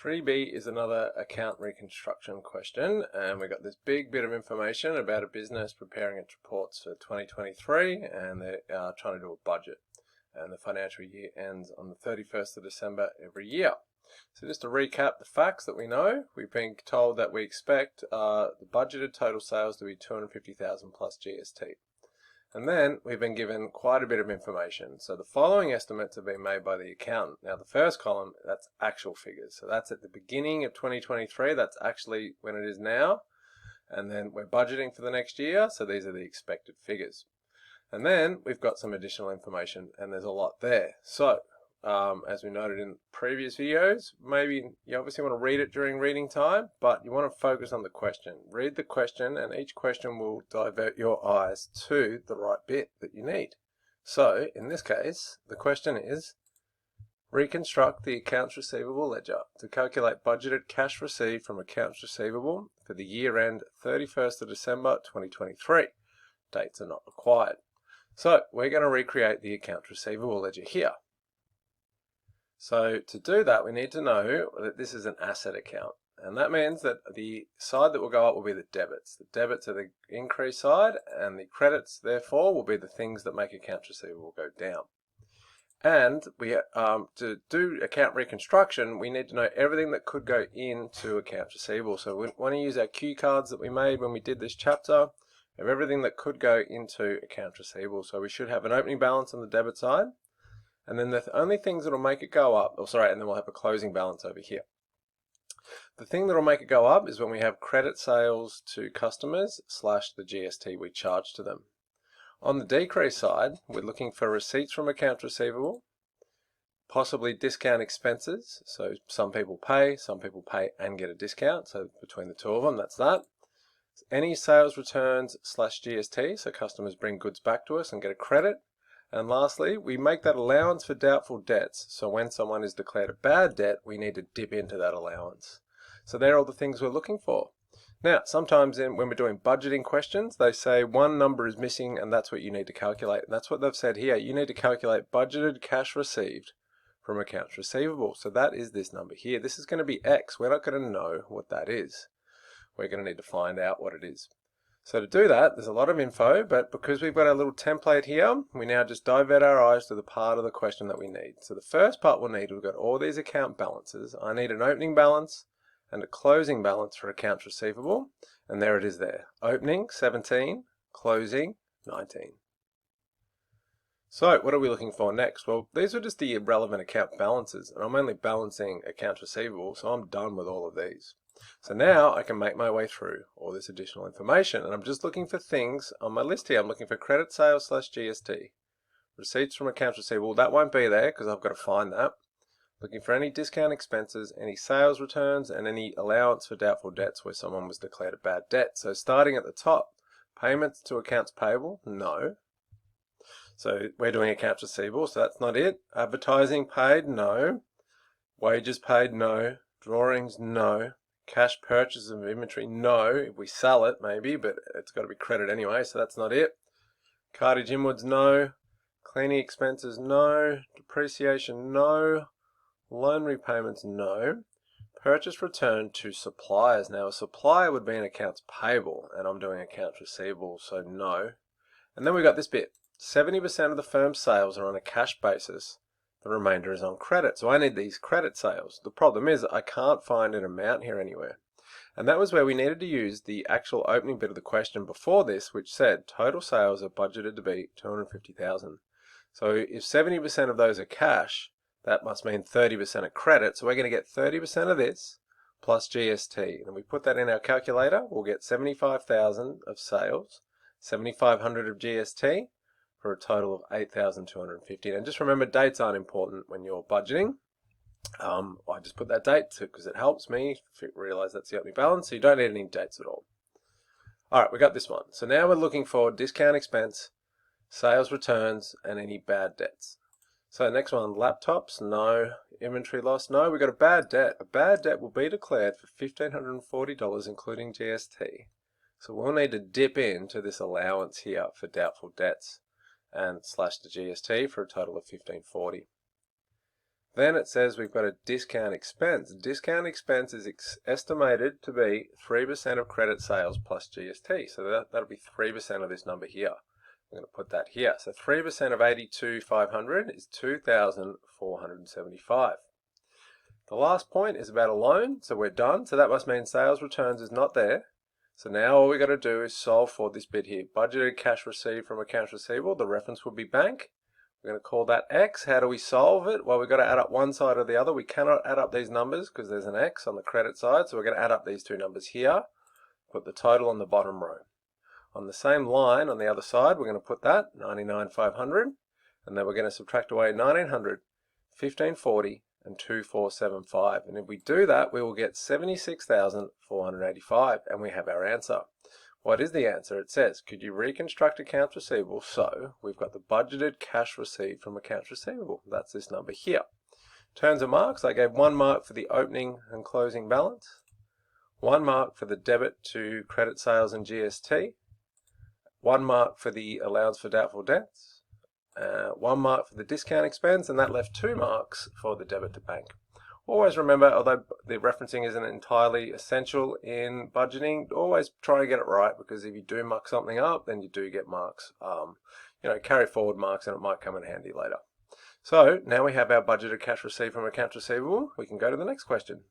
3B is another account reconstruction question, and we got this big bit of information about a business preparing its reports for 2023, and they are trying to do a budget, and the financial year ends on the 31st of December every year. So just to recap the facts that we know, we've been told that we expect the budgeted total sales to be 250,000 plus GST. And then we've been given quite a bit of information. So the following estimates have been made by the accountant. Now the first column, that's actual figures. So that's at the beginning of 2023. That's actually when it is now. And then we're budgeting for the next year. So these are the expected figures. And then we've got some additional information, and there's a lot there. So as we noted in previous videos, maybe you obviously want to read it during reading time, but you want to focus on the question. Read the question, and each question will divert your eyes to the right bit that you need. So in this case, the question is, reconstruct the accounts receivable ledger to calculate budgeted cash received from accounts receivable for the year end 31st of December 2023. Dates are not required. So we're going to recreate the accounts receivable ledger here. So to do that, we need to know that this is an asset account. And that means that the side that will go up will be the debits. The debits are the increase side, and the credits, therefore, will be the things that make accounts receivable go down. And we to do account reconstruction, we need to know everything that could go into accounts receivable. So we want to use our cue cards that we made when we did this chapter of everything that could go into accounts receivable. So we should have an opening balance on the debit side. And then the only things that will make it go up, and then we'll have a closing balance over here. The thing that will make it go up is when we have credit sales to customers / the GST we charge to them. On the decrease side, we're looking for receipts from accounts receivable, possibly discount expenses. So some people pay and get a discount. So between the two of them, that's that. Any sales returns / GST, so customers bring goods back to us and get a credit. And lastly, we make that allowance for doubtful debts. So when someone is declared a bad debt, we need to dip into that allowance. So they're all the things we're looking for. Now, sometimes when we're doing budgeting questions, they say one number is missing and that's what you need to calculate. And that's what they've said here. You need to calculate budgeted cash received from accounts receivable. So that is this number here. This is going to be X. We're not going to know what that is. We're going to need to find out what it is. So to do that, there's a lot of info, but because we've got our little template here, we now just divert our eyes to the part of the question that we need. So the first part we'll need, we've got all these account balances. I need an opening balance and a closing balance for accounts receivable, and there it is there. Opening, 17, closing, 19. So what are we looking for next? Well, these are just the irrelevant account balances, and I'm only balancing accounts receivable, so I'm done with all of these. So now I can make my way through all this additional information, and I'm just looking for things on my list here. I'm looking for credit sales / GST. Receipts from accounts receivable, that won't be there because I've got to find that. Looking for any discount expenses, any sales returns, and any allowance for doubtful debts where someone was declared a bad debt. So starting at the top, payments to accounts payable, no. So we're doing accounts receivable, so that's not it. Advertising paid, no. Wages paid, no. Drawings, no. Cash purchase of inventory, no. If we sell it, maybe, but it's got to be credit anyway, so that's not it. Cartage inwards, no. Cleaning expenses, no. Depreciation, no. Loan repayments, no. Purchase return to suppliers. Now, a supplier would be an accounts payable, and I'm doing accounts receivable, so no. And then we got this bit. 70% of the firm's sales are on a cash basis. The remainder is on credit. So I need these credit sales. The problem is I can't find an amount here anywhere. And that was where we needed to use the actual opening bit of the question before this, which said total sales are budgeted to be 250,000. So if 70% of those are cash, that must mean 30% are credit. So we're going to get 30% of this plus GST. And if we put that in our calculator, we'll get 75,000 of sales, 7,500 of GST, for a total of 8,250. And just remember, dates aren't important when you're budgeting. I just put that date because it helps me realize that's the opening balance, so you don't need any dates at all. All right, we got this one. So now we're looking for discount expense, sales returns, and any bad debts. So next one, laptops, no. Inventory loss, no. We got a bad debt. A bad debt will be declared for $1,540, including GST. So we'll need to dip into this allowance here for doubtful debts and / the GST for a total of $1,540. Then it says we've got a discount expense. Discount expense is estimated to be 3% of credit sales plus GST. So that'll be 3% of this number here. I'm going to put that here. So 3% of 82,500 is 2,475. The last point is about a loan, so we're done. So that must mean sales returns is not there. So now all we got to do is solve for this bit here. Budgeted cash received from accounts receivable. The reference will be bank. We're going to call that X. How do we solve it? Well, we've got to add up one side or the other. We cannot add up these numbers because there's an X on the credit side. So we're going to add up these two numbers here. Put the total on the bottom row. On the same line on the other side, we're going to put that 99,500, and then we're going to subtract away 1,900, 1,540, and 2,475. And if we do that, we will get 76,485, and we have our answer. What is the answer? It says, could you reconstruct accounts receivable? So we've got the budgeted cash received from accounts receivable. That's this number here. Terms of marks, I gave 1 mark for the opening and closing balance, 1 mark for the debit to credit sales and GST, 1 mark for the allowance for doubtful debts, 1 mark for the discount expense, and that left 2 marks for the debit to bank. Always remember, although the referencing isn't entirely essential in budgeting, always try to get it right, because if you do muck something up, then you do get marks. Carry forward marks, and it might come in handy later. So now we have our budgeted cash received from accounts receivable. We can go to the next question.